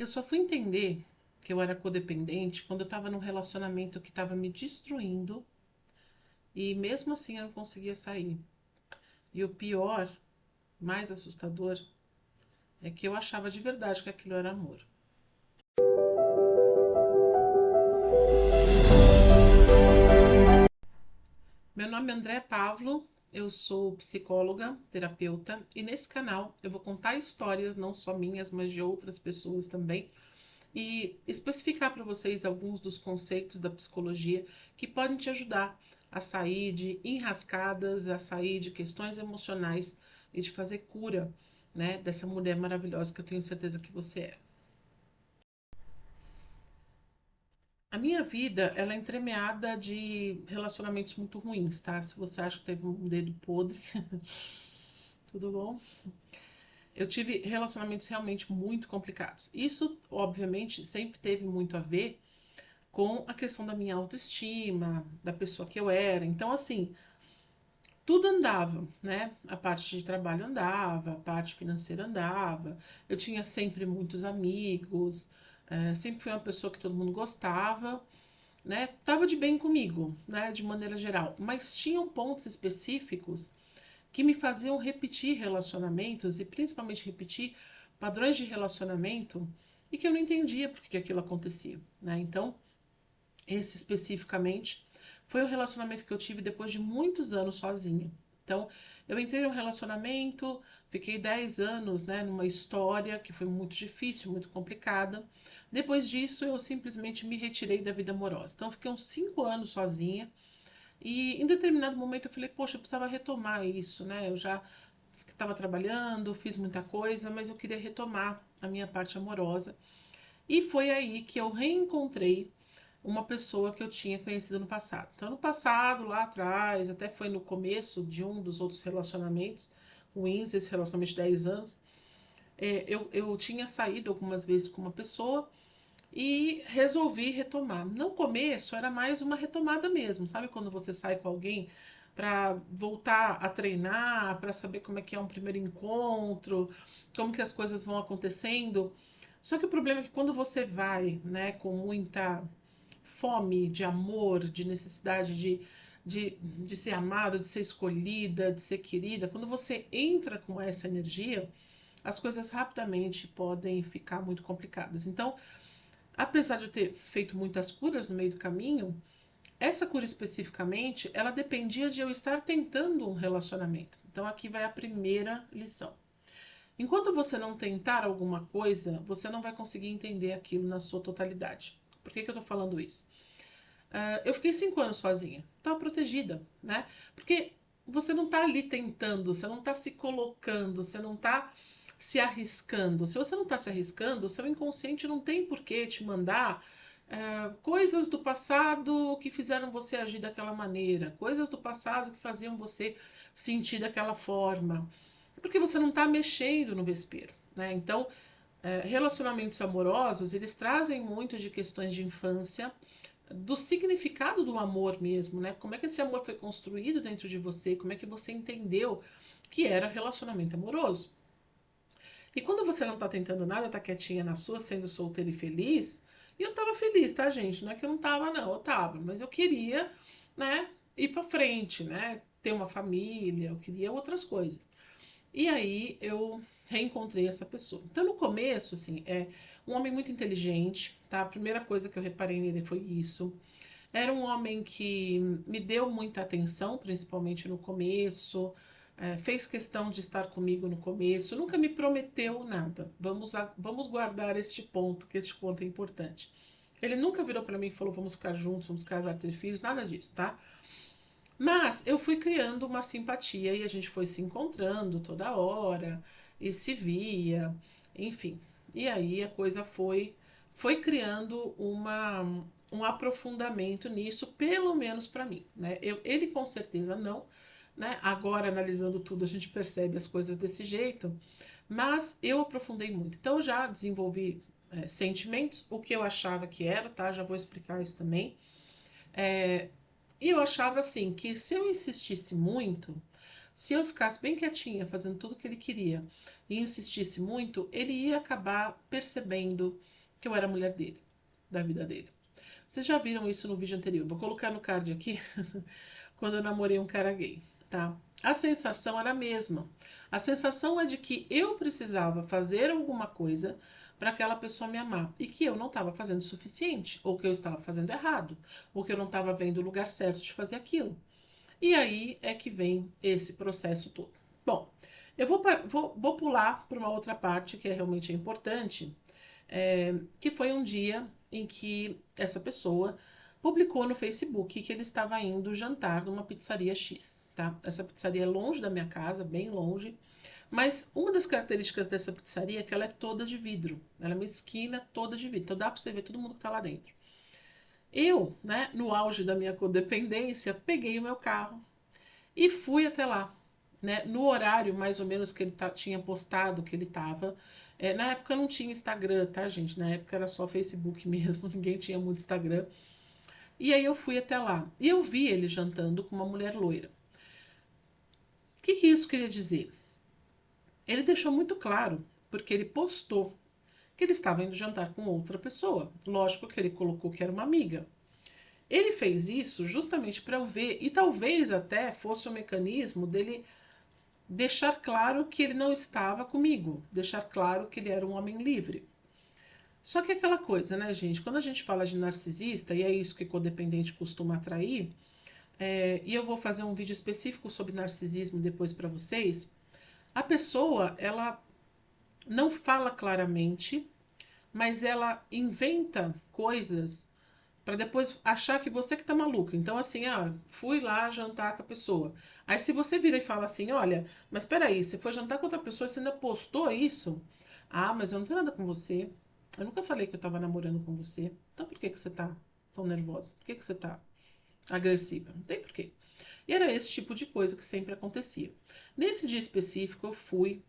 Eu só fui entender que eu era codependente quando eu estava num relacionamento que estava me destruindo e mesmo assim eu não conseguia sair. E o pior, mais assustador, é que eu achava de verdade que aquilo era amor. Meu nome é André Pavlo, eu sou psicóloga, terapeuta e nesse canal eu vou contar histórias não só minhas, mas de outras pessoas também e especificar para vocês alguns dos conceitos da psicologia que podem te ajudar a sair de enrascadas, a sair de questões emocionais e de fazer cura, né, dessa mulher maravilhosa que eu tenho certeza que você é. A minha vida, ela é entremeada de relacionamentos muito ruins, tá? Se você acha que teve um dedo podre, tudo bom? Eu tive relacionamentos realmente muito complicados. Isso, obviamente, sempre teve muito a ver com a questão da minha autoestima, da pessoa que eu era. Então, assim, tudo andava, né? A parte de trabalho andava, a parte financeira andava. Eu tinha sempre muitos amigos, sempre fui uma pessoa que todo mundo gostava, né? Tava de bem comigo, né? De maneira geral. Mas tinham pontos específicos que me faziam repetir relacionamentos e principalmente repetir padrões de relacionamento e que eu não entendia por que aquilo acontecia, né? Então, esse especificamente foi um relacionamento que eu tive depois de muitos anos sozinha. Então, eu entrei num relacionamento, fiquei 10 anos, né, numa história que foi muito difícil, muito complicada. Depois disso, eu simplesmente me retirei da vida amorosa. Então, eu fiquei uns 5 anos sozinha. E em determinado momento eu falei, poxa, eu precisava retomar isso, né? Eu já estava trabalhando, fiz muita coisa, mas eu queria retomar a minha parte amorosa. E foi aí que eu reencontrei uma pessoa que eu tinha conhecido no passado. Então, no passado, lá atrás, até foi no começo de um dos outros relacionamentos ruins, esse relacionamento de 10 anos, eu tinha saído algumas vezes com uma pessoa e resolvi retomar. No começo, era mais uma retomada mesmo, sabe? Quando você sai com alguém para voltar a treinar, para saber como é que é um primeiro encontro, como que as coisas vão acontecendo. Só que o problema é que quando você vai, né, com muita fome de amor, de necessidade de ser amada, de ser escolhida, de ser querida, quando você entra com essa energia, as coisas rapidamente podem ficar muito complicadas. Então, apesar de eu ter feito muitas curas no meio do caminho, essa cura especificamente, ela dependia de eu estar tentando um relacionamento. Então, aqui vai a primeira lição. Enquanto você não tentar alguma coisa, você não vai conseguir entender aquilo na sua totalidade. Por que eu tô falando isso? Eu fiquei 5 anos sozinha, estava protegida, né? Porque você não está ali tentando, você não está se colocando, você não está se arriscando. Se você não está se arriscando, o seu inconsciente não tem por que te mandar coisas do passado que fizeram você agir daquela maneira, coisas do passado que faziam você sentir daquela forma, porque você não está mexendo no vespeiro, né? Então, relacionamentos amorosos, eles trazem muito de questões de infância, do significado do amor mesmo, né? Como é que esse amor foi construído dentro de você, como é que você entendeu que era relacionamento amoroso. E quando você não tá tentando nada, tá quietinha na sua, sendo solteira e feliz, e eu tava feliz, tá, gente? Não é que eu não tava, não, eu tava, mas eu queria, né, ir pra frente, né? Ter uma família, eu queria outras coisas. E aí eu reencontrei essa pessoa. Então, no começo, assim, é um homem muito inteligente, tá? A primeira coisa que eu reparei nele foi isso. Era um homem que me deu muita atenção, principalmente no começo, fez questão de estar comigo no começo, nunca me prometeu nada. Vamos guardar este ponto, que este ponto é importante. Ele nunca virou para mim e falou: vamos ficar juntos, vamos casar, ter filhos, nada disso, tá? Mas eu fui criando uma simpatia e a gente foi se encontrando toda hora e se via, enfim. E aí a coisa foi criando um aprofundamento nisso, pelo menos para mim, né? Ele com certeza não, né? Agora analisando tudo a gente percebe as coisas desse jeito, mas eu aprofundei muito. Então eu já desenvolvi sentimentos, o que eu achava que era, tá? Já vou explicar isso também. E eu achava assim que se eu insistisse muito, Se eu ficasse bem quietinha, fazendo tudo o que ele queria, e insistisse muito, ele ia acabar percebendo que eu era a mulher dele, da vida dele. Vocês já viram isso no vídeo anterior? Vou colocar no card aqui, quando eu namorei um cara gay, tá? A sensação era a mesma. A sensação é de que eu precisava fazer alguma coisa para aquela pessoa me amar e que eu não estava fazendo o suficiente, ou que eu estava fazendo errado, ou que eu não estava vendo o lugar certo de fazer aquilo. E aí é que vem esse processo todo. Bom, eu vou pular para uma outra parte que é realmente importante, que foi um dia em que essa pessoa publicou no Facebook que ele estava indo jantar numa pizzaria X, tá? Essa pizzaria é longe da minha casa, bem longe, mas uma das características dessa pizzaria é que ela é toda de vidro. Ela é uma esquina toda de vidro, então dá para você ver todo mundo que tá lá dentro. Eu, né, no auge da minha codependência, peguei o meu carro e fui até lá, né? No horário mais ou menos que ele tinha postado que ele estava. Na época não tinha Instagram, tá, gente? Na época era só Facebook mesmo, ninguém tinha muito Instagram. E aí eu fui até lá e eu vi ele jantando com uma mulher loira. O que isso queria dizer? Ele deixou muito claro, porque ele postou que ele estava indo jantar com outra pessoa. Lógico que ele colocou que era uma amiga. Ele fez isso justamente para eu ver, e talvez até fosse um mecanismo dele deixar claro que ele não estava comigo, deixar claro que ele era um homem livre. Só que aquela coisa, né, gente? Quando a gente fala de narcisista, e é isso que codependente costuma atrair, e eu vou fazer um vídeo específico sobre narcisismo depois para vocês, a pessoa, ela não fala claramente, mas ela inventa coisas para depois achar que você que tá maluca. Então, assim, fui lá jantar com a pessoa. Aí, se você vira e fala assim, olha, mas peraí, você foi jantar com outra pessoa e você ainda postou isso? Ah, mas eu não tenho nada com você. Eu nunca falei que eu tava namorando com você. Então, por que que você tá tão nervosa? Por que que você tá agressiva? Não tem porquê. E era esse tipo de coisa que sempre acontecia. Nesse dia específico, eu fui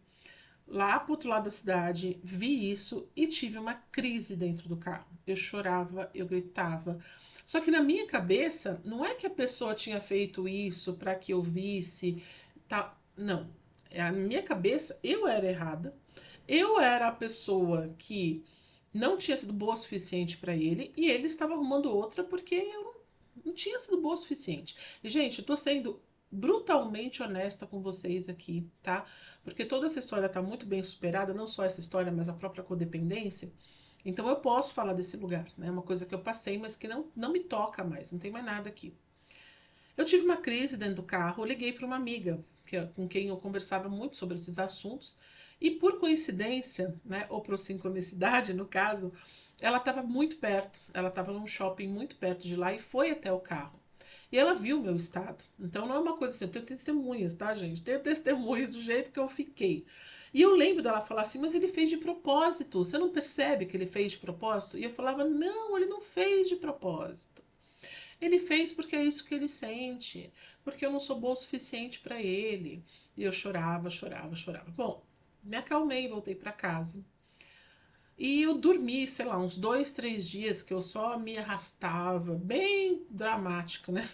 lá pro outro lado da cidade, vi isso e tive uma crise dentro do carro. Eu chorava, eu gritava. Só que na minha cabeça, não é que a pessoa tinha feito isso para que eu visse, tá? Não. Na minha cabeça, eu era errada. Eu era a pessoa que não tinha sido boa o suficiente para ele e ele estava arrumando outra porque eu não tinha sido boa o suficiente. E, gente, eu tô sendo brutalmente honesta com vocês aqui, tá? Porque toda essa história tá muito bem superada, não só essa história, mas a própria codependência. Então eu posso falar desse lugar, né? É uma coisa que eu passei, mas que não me toca mais, não tem mais nada aqui. Eu tive uma crise dentro do carro, eu liguei para uma amiga com quem eu conversava muito sobre esses assuntos, e por coincidência, né, ou por sincronicidade no caso, ela estava muito perto, ela estava num shopping muito perto de lá e foi até o carro. E ela viu o meu estado. Então não é uma coisa assim, eu tenho testemunhas, tá, gente? Tenho testemunhas do jeito que eu fiquei. E eu lembro dela falar assim, mas ele fez de propósito. Você não percebe que ele fez de propósito? E eu falava, não, ele não fez de propósito. Ele fez porque é isso que ele sente, porque eu não sou boa o suficiente para ele. E eu chorava, chorava, chorava. Bom, me acalmei, voltei para casa. E eu dormi, sei lá, uns 2, 3 dias que eu só me arrastava, bem dramática, né?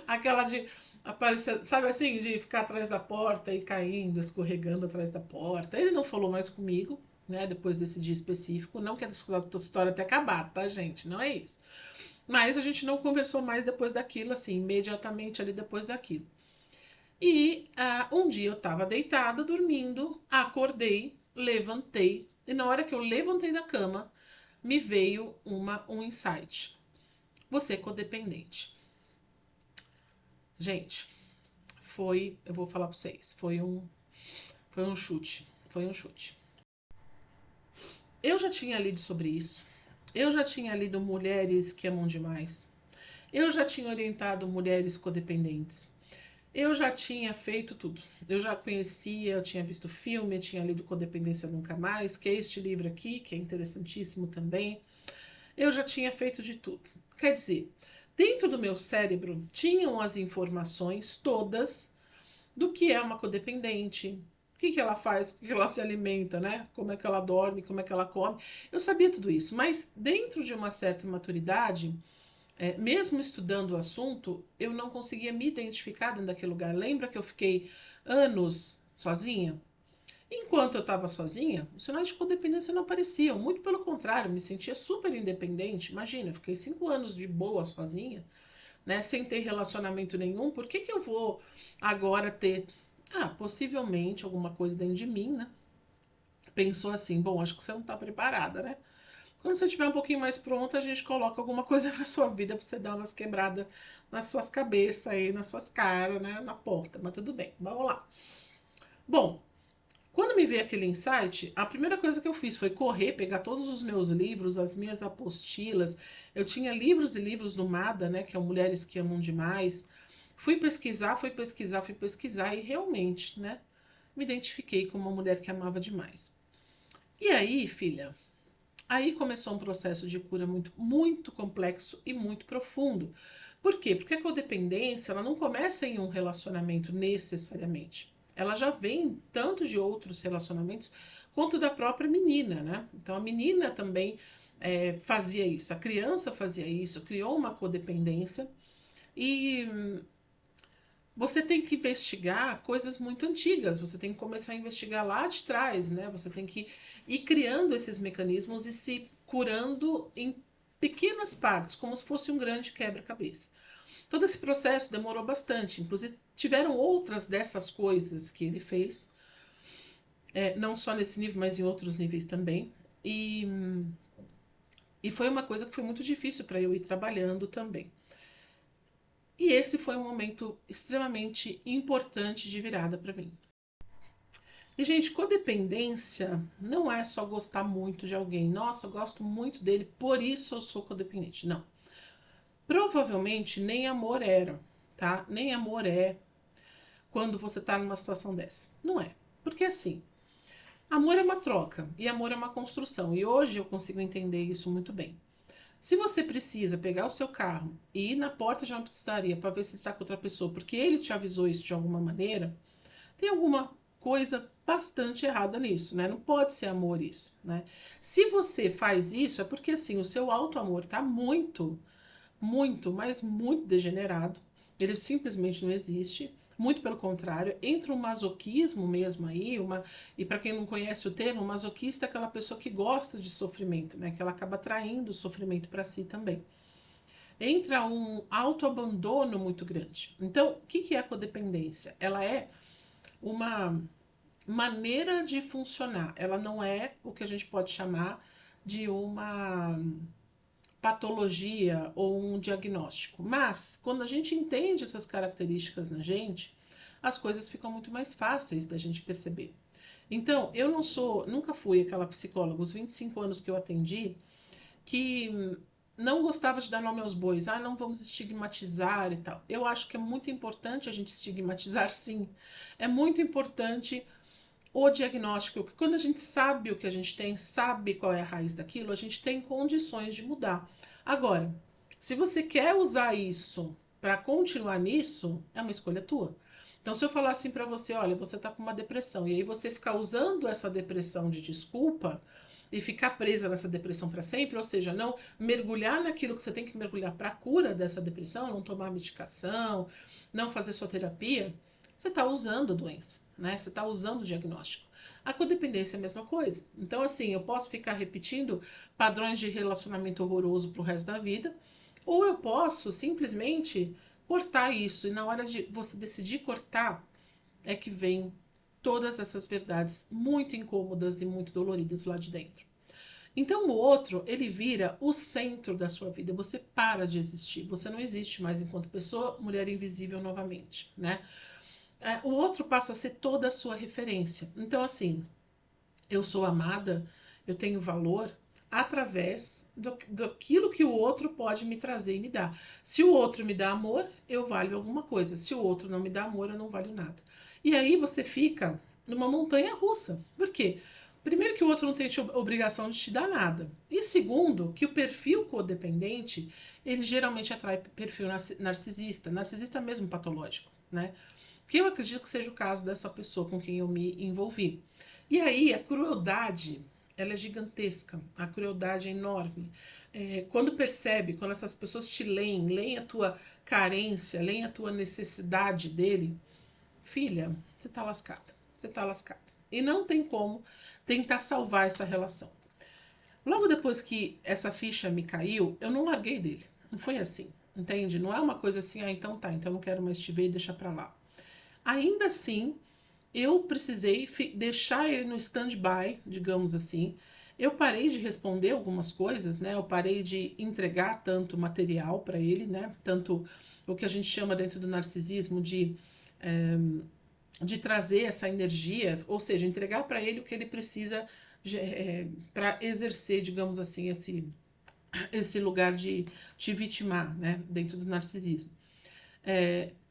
Aquela de aparecer, sabe assim, de ficar atrás da porta e caindo, escorregando atrás da porta. Ele não falou mais comigo, né? Depois desse dia específico. Não que a história tenha acabado, tá, gente? Não é isso. Mas a gente não conversou mais depois daquilo, assim, imediatamente ali depois daquilo. E um dia eu tava deitada, dormindo, acordei, levantei, e na hora que eu levantei da cama, me veio um insight. Você é codependente. Gente, eu vou falar pra vocês, foi um chute, foi um chute. Eu já tinha lido sobre isso, eu já tinha lido Mulheres que Amam Demais, eu já tinha orientado mulheres codependentes. Eu já tinha feito tudo. Eu já conhecia, eu tinha visto filme, eu tinha lido Codependência Nunca Mais, que é este livro aqui, que é interessantíssimo também. Eu já tinha feito de tudo. Quer dizer, dentro do meu cérebro tinham as informações todas do que é uma codependente, o que ela faz, o que ela se alimenta, né? Como é que ela dorme, como é que ela come. Eu sabia tudo isso, mas dentro de uma certa maturidade, Mesmo estudando o assunto, eu não conseguia me identificar dentro daquele lugar. Lembra que eu fiquei anos sozinha? Enquanto eu estava sozinha, os sinais de codependência não apareciam. Muito pelo contrário, me sentia super independente. Imagina, eu fiquei 5 anos de boa sozinha, né, sem ter relacionamento nenhum. Por que eu vou agora ter, possivelmente alguma coisa dentro de mim, né? Pensou assim, bom, acho que você não está preparada, né? Quando você estiver um pouquinho mais pronta, a gente coloca alguma coisa na sua vida para você dar umas quebradas nas suas cabeças aí, nas suas caras, né, na porta. Mas tudo bem, vamos lá. Bom, quando me veio aquele insight, a primeira coisa que eu fiz foi correr, pegar todos os meus livros, as minhas apostilas. Eu tinha livros e livros no MADA, né, que é o Mulheres que Amam Demais. Fui pesquisar, fui pesquisar, fui pesquisar e realmente, né, me identifiquei como uma mulher que amava demais. E aí, filha, aí começou um processo de cura muito, muito complexo e muito profundo. Por quê? Porque a codependência, ela não começa em um relacionamento necessariamente. Ela já vem tanto de outros relacionamentos quanto da própria menina, né? Então a menina também fazia isso, a criança fazia isso, criou uma codependência e você tem que investigar coisas muito antigas, você tem que começar a investigar lá de trás, né? Você tem que ir criando esses mecanismos e se curando em pequenas partes, como se fosse um grande quebra-cabeça. Todo esse processo demorou bastante, inclusive tiveram outras dessas coisas que ele fez, não só nesse nível, mas em outros níveis também. E, e foi uma coisa que foi muito difícil para eu ir trabalhando também. E esse foi um momento extremamente importante de virada para mim. E, gente, codependência não é só gostar muito de alguém. Nossa, eu gosto muito dele, por isso eu sou codependente. Não. Provavelmente nem amor era, tá? Nem amor é quando você tá numa situação dessa. Não é. Porque assim, amor é uma troca e amor é uma construção. E hoje eu consigo entender isso muito bem. Se você precisa pegar o seu carro e ir na porta de uma pizzaria para ver se ele está com outra pessoa, porque ele te avisou isso de alguma maneira, tem alguma coisa bastante errada nisso, né? Não pode ser amor isso, né? Se você faz isso, é porque assim, o seu auto-amor tá muito, muito, mas muito degenerado. Ele simplesmente não existe. Muito pelo contrário, entra um masoquismo mesmo aí, e para quem não conhece o termo, masoquista é aquela pessoa que gosta de sofrimento, né? Que ela acaba traindo o sofrimento para si também. Entra um autoabandono muito grande. Então, o que é a codependência? Ela é uma maneira de funcionar. Ela não é o que a gente pode chamar de uma patologia ou um diagnóstico. Mas, quando a gente entende essas características na gente, as coisas ficam muito mais fáceis da gente perceber. Então, eu não sou, nunca fui aquela psicóloga, os 25 anos que eu atendi, que não gostava de dar nome aos bois. Ah, não vamos estigmatizar e tal. Eu acho que é muito importante a gente estigmatizar, sim. É muito importante o diagnóstico, porque quando a gente sabe o que a gente tem, sabe qual é a raiz daquilo, a gente tem condições de mudar. Agora, se você quer usar isso para continuar nisso, é uma escolha tua. Então, se eu falar assim para você, olha, você tá com uma depressão, e aí você ficar usando essa depressão de desculpa e ficar presa nessa depressão para sempre, ou seja, não mergulhar naquilo que você tem que mergulhar para a cura dessa depressão, não tomar medicação, não fazer sua terapia, você está usando a doença, né? Você está usando o diagnóstico. A codependência é a mesma coisa. Então, assim, eu posso ficar repetindo padrões de relacionamento horroroso pro resto da vida, ou eu posso simplesmente cortar isso. E na hora de você decidir cortar, é que vem todas essas verdades muito incômodas e muito doloridas lá de dentro. Então o outro, ele vira o centro da sua vida. Você para de existir. Você não existe mais enquanto pessoa, mulher invisível novamente, né? O outro passa a ser toda a sua referência. Então, assim, eu sou amada, eu tenho valor através daquilo que o outro pode me trazer e me dar. Se o outro me dá amor, eu valho alguma coisa. Se o outro não me dá amor, eu não valho nada. E aí você fica numa montanha russa. Por quê? Primeiro que o outro não tem obrigação de te dar nada. E segundo, que o perfil codependente, ele geralmente atrai perfil narcisista, narcisista mesmo patológico, né? Que eu acredito que seja o caso dessa pessoa com quem eu me envolvi. E aí a crueldade ela é gigantesca, a crueldade é enorme. Quando percebe, quando essas pessoas te leem a tua carência, leem a tua necessidade dele, filha, você tá lascada, você tá lascada. E não tem como tentar salvar essa relação. Logo depois que essa ficha me caiu, eu não larguei dele. Não foi assim, entende? Não é uma coisa assim, então tá, então eu não quero mais te ver e deixa pra lá. Ainda assim, eu precisei deixar ele no stand-by, digamos assim. Eu parei de responder algumas coisas, né? Eu parei de entregar tanto material para ele, né? Tanto o que a gente chama dentro do narcisismo de trazer essa energia, ou seja, entregar para ele o que ele precisa para exercer, digamos assim, esse lugar de te vitimar, né? Dentro do narcisismo.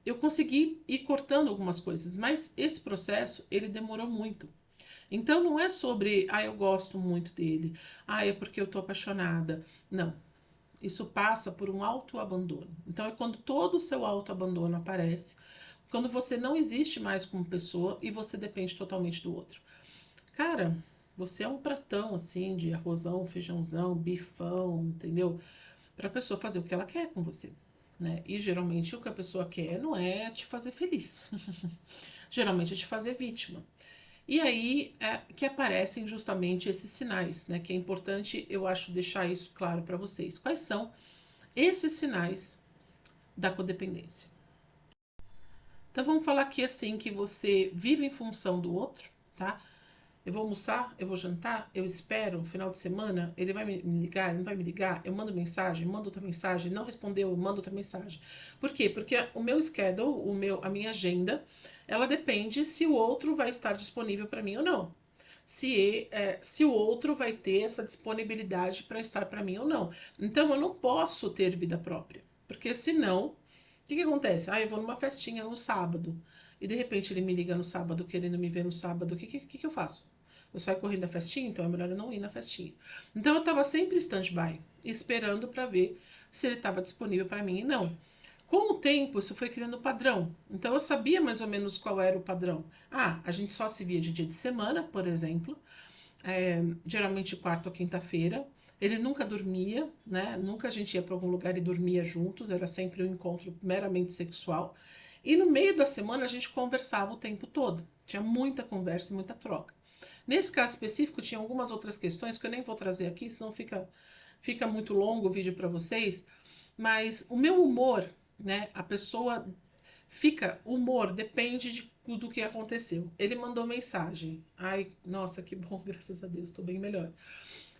Eu consegui ir cortando algumas coisas, mas esse processo ele demorou muito. Então não é sobre, eu gosto muito dele, é porque eu tô apaixonada. Não. Isso passa por um autoabandono. Então é quando todo o seu autoabandono aparece, quando você não existe mais como pessoa e você depende totalmente do outro. Cara, você é um pratão assim de arrozão, feijãozão, bifão, entendeu? Para a pessoa fazer o que ela quer com você, né? E geralmente o que a pessoa quer não é te fazer feliz. Geralmente é te fazer vítima. E aí é que aparecem justamente esses sinais, né? Que é importante, eu acho, deixar isso claro para vocês. Quais são esses sinais da codependência? Então vamos falar aqui assim que você vive em função do outro, tá? Eu vou almoçar, eu vou jantar, eu espero no final de semana, ele vai me ligar, ele não vai me ligar, eu mando mensagem, mando outra mensagem, não respondeu, eu mando outra mensagem. Por quê? Porque o meu schedule, a minha agenda, ela depende se o outro vai estar disponível para mim ou não. Se o outro vai ter essa disponibilidade para estar para mim ou não. Então eu não posso ter vida própria, porque senão, o que acontece? Eu vou numa festinha no sábado, e de repente ele me liga no sábado, querendo me ver no sábado, o que eu faço? Eu saio correndo da festinha, então é melhor eu não ir na festinha. Então eu estava sempre stand-by, esperando para ver se ele estava disponível para mim e não. Com o tempo, isso foi criando padrão. Então eu sabia mais ou menos qual era o padrão. A gente só se via de dia de semana, por exemplo, geralmente quarta ou quinta-feira. Ele nunca dormia, né? Nunca a gente ia para algum lugar e dormia juntos, era sempre um encontro meramente sexual. E no meio da semana a gente conversava o tempo todo. Tinha muita conversa e muita troca. Nesse caso específico, tinha algumas outras questões que eu nem vou trazer aqui, senão fica muito longo o vídeo para vocês. Mas o meu humor, né? A pessoa o humor depende do que aconteceu. Ele mandou mensagem. Ai, nossa, que bom, graças a Deus, estou bem melhor.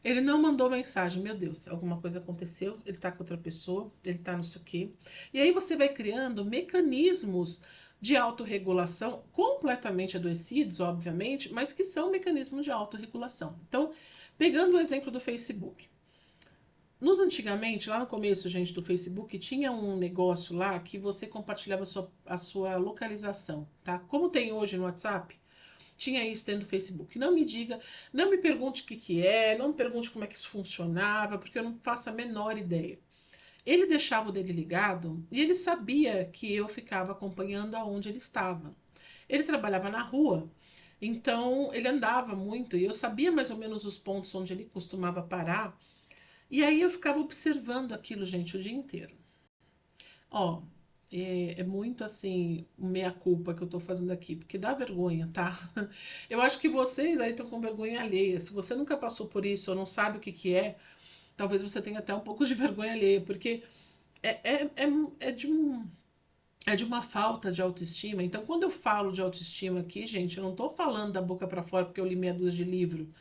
Ele não mandou mensagem, meu Deus, alguma coisa aconteceu, ele tá com outra pessoa, ele tá não sei o quê. E aí você vai criando mecanismos de autorregulação completamente adoecidos, obviamente, mas que são mecanismos de autorregulação. Então, pegando o exemplo do Facebook. Antigamente, lá no começo, gente, do Facebook, tinha um negócio lá que você compartilhava a sua localização, tá? Como tem hoje no WhatsApp, tinha isso dentro do Facebook. Não me diga, não me pergunte o que que é, não me pergunte como é que isso funcionava, porque eu não faço a menor ideia. Ele deixava o dele ligado e ele sabia que eu ficava acompanhando aonde ele estava. Ele trabalhava na rua, então ele andava muito e eu sabia mais ou menos os pontos onde ele costumava parar. E aí eu ficava observando aquilo, gente, o dia inteiro. Ó, é muito assim, meia-culpa que eu tô fazendo aqui, porque dá vergonha, tá? Eu acho que vocês aí estão com vergonha alheia. Se você nunca passou por isso ou não sabe o que que é, talvez você tenha até um pouco de vergonha alheia, porque é, é, é, é de um. É de uma falta de autoestima. Então, quando eu falo de autoestima aqui, gente, eu não tô falando da boca para fora porque eu li meia dúzia de livro.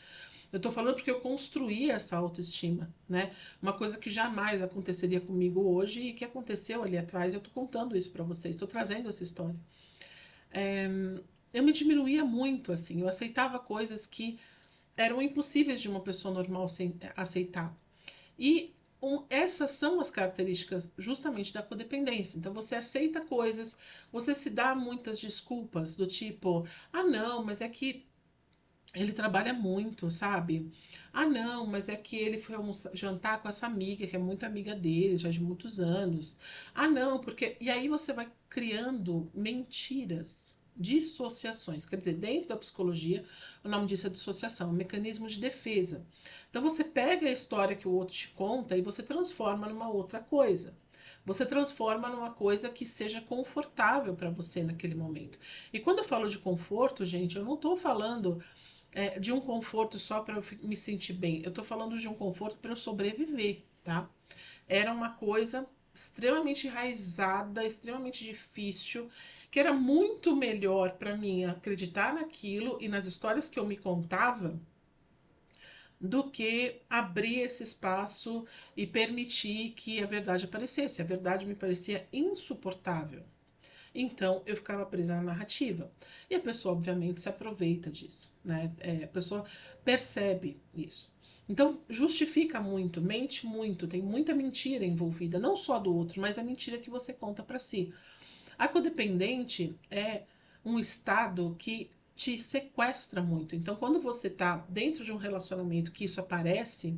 Eu tô falando porque eu construí essa autoestima, né? Uma coisa que jamais aconteceria comigo hoje e que aconteceu ali atrás. Eu tô contando isso para vocês, tô trazendo essa história. Eu me diminuía muito, assim. Eu aceitava coisas que eram impossíveis de uma pessoa normal aceitar. E essas são as características justamente da codependência. Então você aceita coisas, você se dá muitas desculpas do tipo, não, mas é que ele trabalha muito, sabe? Não, mas é que ele foi jantar com essa amiga, que é muito amiga dele, já de muitos anos. Não, porque. E aí você vai criando mentiras. dissociações. Quer dizer, dentro da psicologia, o nome disso é dissociação, um mecanismo de defesa. Então você pega a história que o outro te conta e você transforma numa outra coisa. Você transforma numa coisa que seja confortável para você naquele momento. E quando eu falo de conforto, gente, eu não estou falando de um conforto só para eu me sentir bem. Eu estou falando de um conforto para eu sobreviver, tá? Era uma coisa extremamente enraizada, extremamente difícil, que era muito melhor para mim acreditar naquilo e nas histórias que eu me contava do que abrir esse espaço e permitir que a verdade aparecesse. A verdade me parecia insuportável. Então eu ficava presa na narrativa. E a pessoa, obviamente, se aproveita disso, né? A pessoa percebe isso. Então justifica muito, mente muito, tem muita mentira envolvida, não só do outro, mas a mentira que você conta para si. A codependente é um estado que te sequestra muito. Então, quando você está dentro de um relacionamento que isso aparece,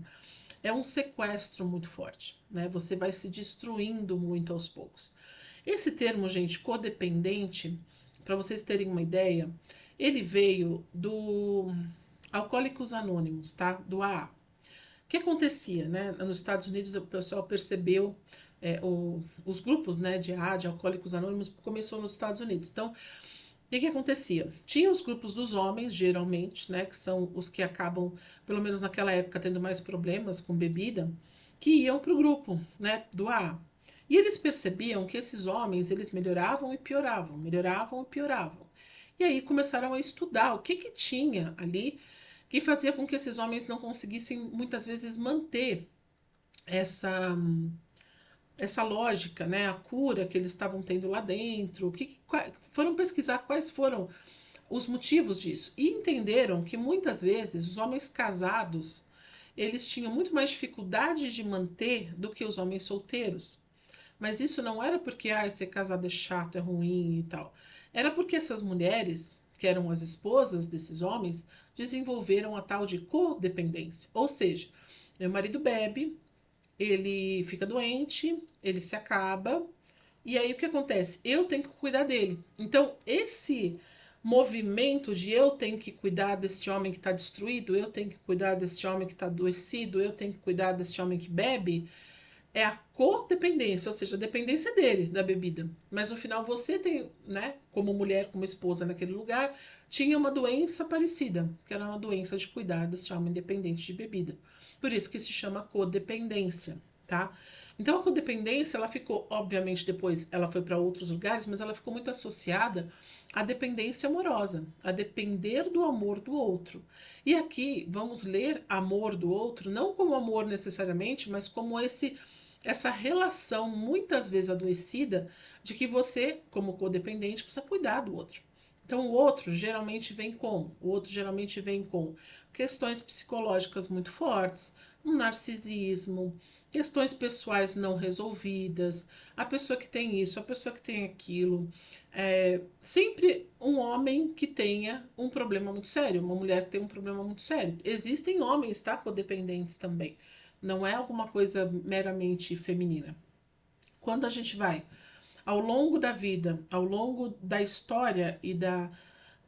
é um sequestro muito forte, né? Você vai se destruindo muito aos poucos. Esse termo, gente, codependente, para vocês terem uma ideia, ele veio do Alcoólicos Anônimos, tá? Do AA. O que acontecia, né? Nos Estados Unidos o pessoal percebeu os grupos, né, de AA, de Alcoólicos Anônimos, começou nos Estados Unidos. Então, o que acontecia? Tinha os grupos dos homens, geralmente, né, que são os que acabam, pelo menos naquela época, tendo mais problemas com bebida, que iam para o grupo, né, do AA. E eles percebiam que esses homens, eles melhoravam e pioravam, melhoravam e pioravam. E aí começaram a estudar o que tinha ali que fazia com que esses homens não conseguissem, muitas vezes, manter essa essa lógica, né, a cura que eles estavam tendo lá dentro, foram pesquisar quais foram os motivos disso e entenderam que muitas vezes os homens casados eles tinham muito mais dificuldade de manter do que os homens solteiros. Mas isso não era porque ser casado é chato, é ruim e tal. Era porque essas mulheres, que eram as esposas desses homens, desenvolveram a tal de codependência. Ou seja, meu marido bebe, ele fica doente, ele se acaba, e aí o que acontece? Eu tenho que cuidar dele. Então, esse movimento de eu tenho que cuidar desse homem que está destruído, eu tenho que cuidar desse homem que está adoecido, eu tenho que cuidar desse homem que bebe, é a codependência, ou seja, a dependência dele da bebida. Mas no final você tem, né, como mulher, como esposa naquele lugar, tinha uma doença parecida, que era uma doença de cuidar desse homem dependente de bebida. Por isso que se chama codependência, tá? Então a codependência, ela ficou, obviamente, depois ela foi para outros lugares, mas ela ficou muito associada à dependência amorosa, a depender do amor do outro. E aqui vamos ler amor do outro, não como amor necessariamente, mas como essa relação muitas vezes adoecida de que você, como codependente, precisa cuidar do outro. Então o outro geralmente vem com, o outro geralmente vem com questões psicológicas muito fortes, um narcisismo, questões pessoais não resolvidas, a pessoa que tem isso, a pessoa que tem aquilo. Sempre um homem que tenha um problema muito sério, uma mulher que tem um problema muito sério. Existem homens, tá, codependentes também. Não é alguma coisa meramente feminina. Quando a gente vai ao longo da vida, ao longo da história e da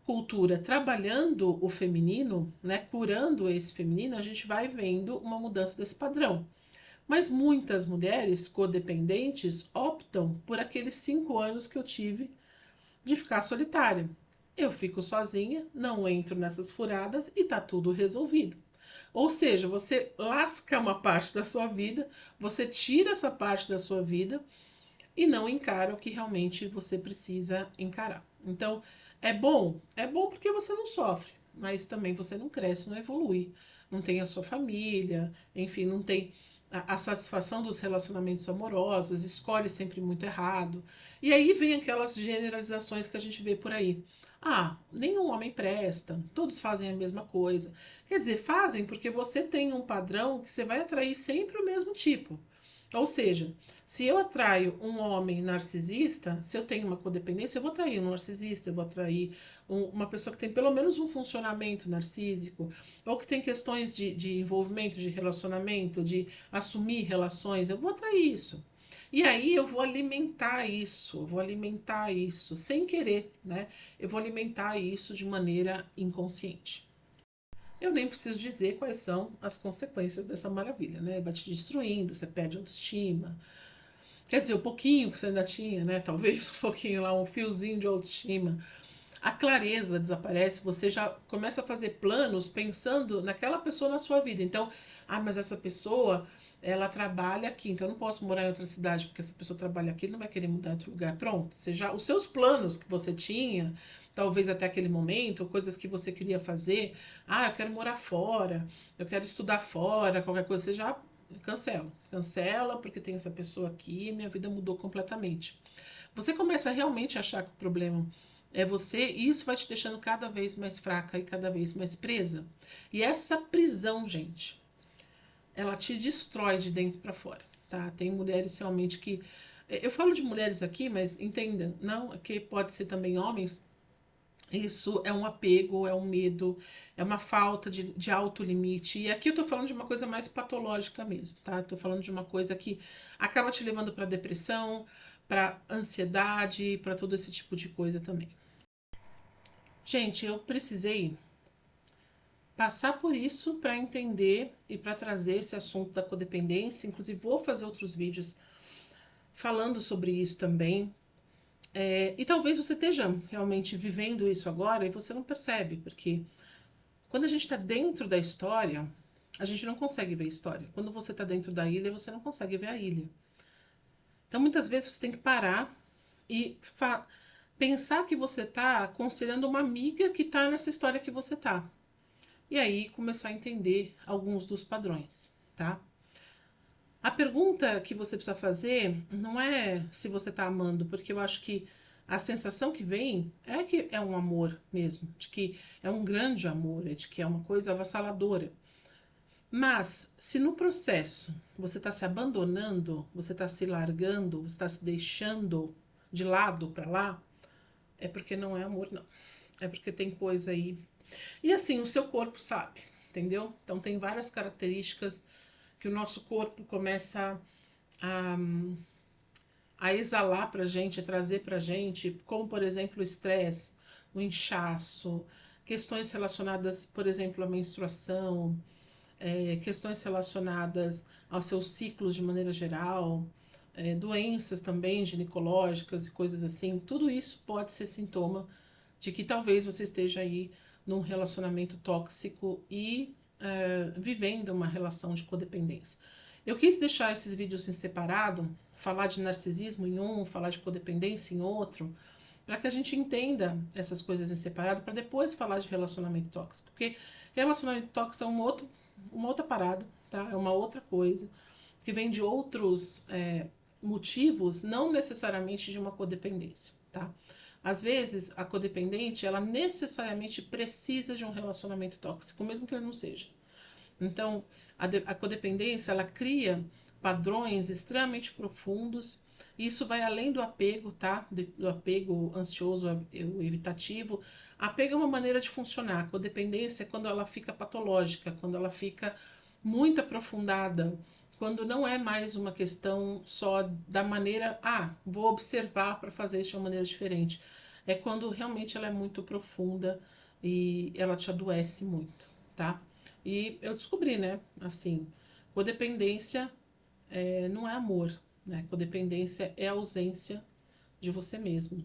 cultura trabalhando o feminino, né, curando esse feminino, a gente vai vendo uma mudança desse padrão. Mas muitas mulheres codependentes optam por aqueles 5 anos que eu tive de ficar solitária. Eu fico sozinha, não entro nessas furadas e tá tudo resolvido. Ou seja, você lasca uma parte da sua vida, você tira essa parte da sua vida e não encara o que realmente você precisa encarar. Então, é bom porque você não sofre, mas também você não cresce, não evolui, não tem a sua família, enfim, não tem a satisfação dos relacionamentos amorosos, escolhe sempre muito errado. E aí vem aquelas generalizações que a gente vê por aí. Ah, nenhum homem presta, todos fazem a mesma coisa. Quer dizer, fazem porque você tem um padrão que você vai atrair sempre o mesmo tipo. Ou seja, se eu atraio um homem narcisista, se eu tenho uma codependência, eu vou atrair um narcisista, eu vou atrair uma pessoa que tem pelo menos um funcionamento narcísico, ou que tem questões de envolvimento, de relacionamento, de assumir relações, eu vou atrair isso. E aí eu vou alimentar isso sem querer, né? Eu vou alimentar isso de maneira inconsciente. Eu nem preciso dizer quais são as consequências dessa maravilha, né? Vai te destruindo, você perde autoestima. Quer dizer, o pouquinho que você ainda tinha, né? Talvez um pouquinho lá, um fiozinho de autoestima. A clareza desaparece, você já começa a fazer planos pensando naquela pessoa na sua vida. Então, mas essa pessoa, ela trabalha aqui, então eu não posso morar em outra cidade porque essa pessoa trabalha aqui, não vai querer mudar em outro lugar. Pronto, você já, os seus planos que você tinha, talvez até aquele momento, coisas que você queria fazer, eu quero morar fora, eu quero estudar fora, qualquer coisa, você já cancela. Cancela porque tem essa pessoa aqui e minha vida mudou completamente. Você começa a realmente achar que o problema é você, e isso vai te deixando cada vez mais fraca e cada vez mais presa. E essa prisão, gente, ela te destrói de dentro para fora, tá? Tem mulheres realmente que eu falo de mulheres aqui, mas entenda, não, que pode ser também homens. Isso é um apego, é um medo, é uma falta de autolimite. E aqui eu tô falando de uma coisa mais patológica mesmo, tá? Tô falando de uma coisa que acaba te levando para depressão, para ansiedade, para todo esse tipo de coisa também. Gente, eu precisei passar por isso para entender e para trazer esse assunto da codependência. Inclusive, vou fazer outros vídeos falando sobre isso também. E talvez você esteja realmente vivendo isso agora e você não percebe, porque quando a gente está dentro da história, a gente não consegue ver a história. Quando você está dentro da ilha, você não consegue ver a ilha. Então, muitas vezes você tem que parar e pensar que você está aconselhando uma amiga que está nessa história que você está. E aí começar a entender alguns dos padrões, tá? A pergunta que você precisa fazer não é se você está amando, porque eu acho que a sensação que é um amor mesmo, de que é um grande amor, de que é uma coisa avassaladora. Mas se no processo você está se abandonando, você está se largando, você está se deixando de lado para lá, é porque não é amor, não. É porque tem coisa aí. E assim, o seu corpo sabe, entendeu? Então tem várias características que o nosso corpo começa a, a exalar pra gente, a trazer pra gente, como por exemplo o estresse, o inchaço, questões relacionadas, por exemplo, à menstruação, questões relacionadas aos seus ciclos de maneira geral, doenças também ginecológicas e coisas assim. Tudo isso pode ser sintoma de que talvez você esteja aí num relacionamento tóxico e vivendo uma relação de codependência. Eu quis deixar esses vídeos em separado, falar de narcisismo em um, falar de codependência em outro, para que a gente entenda essas coisas em separado, para depois falar de relacionamento tóxico. Porque relacionamento tóxico é uma outra parada, tá? É uma outra coisa, que vem de outros motivos, não necessariamente de uma codependência, tá? Às vezes, a codependente, ela necessariamente precisa de um relacionamento tóxico, mesmo que ele não seja. Então, a codependência, ela cria padrões extremamente profundos, e isso vai além do apego, tá? Do apego ansioso, o evitativo. Apego é uma maneira de funcionar. A codependência é quando ela fica patológica, quando ela fica muito aprofundada, quando não é mais uma questão só da maneira, vou observar para fazer isso de uma maneira diferente. É quando realmente ela é muito profunda e ela te adoece muito, tá? E eu descobri, né, assim, codependência não é amor, né? Codependência é ausência de você mesmo.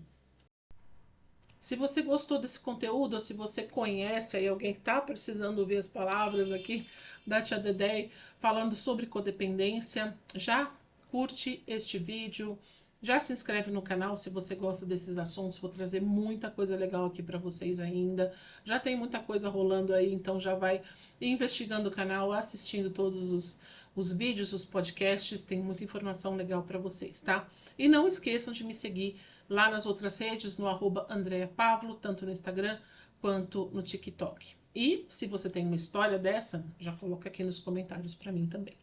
Se você gostou desse conteúdo, ou se você conhece aí alguém que está precisando ouvir as palavras aqui da Tia Dedé falando sobre codependência, já curte este vídeo, já se inscreve no canal se você gosta desses assuntos. Vou trazer muita coisa legal aqui para vocês ainda. Já tem muita coisa rolando aí, então já vai investigando o canal, assistindo todos os vídeos, os podcasts, tem muita informação legal para vocês, tá? E não esqueçam de me seguir lá nas outras redes, no @AndreaPavlo, tanto no Instagram quanto no TikTok. E se você tem uma história dessa, já coloca aqui nos comentários para mim também.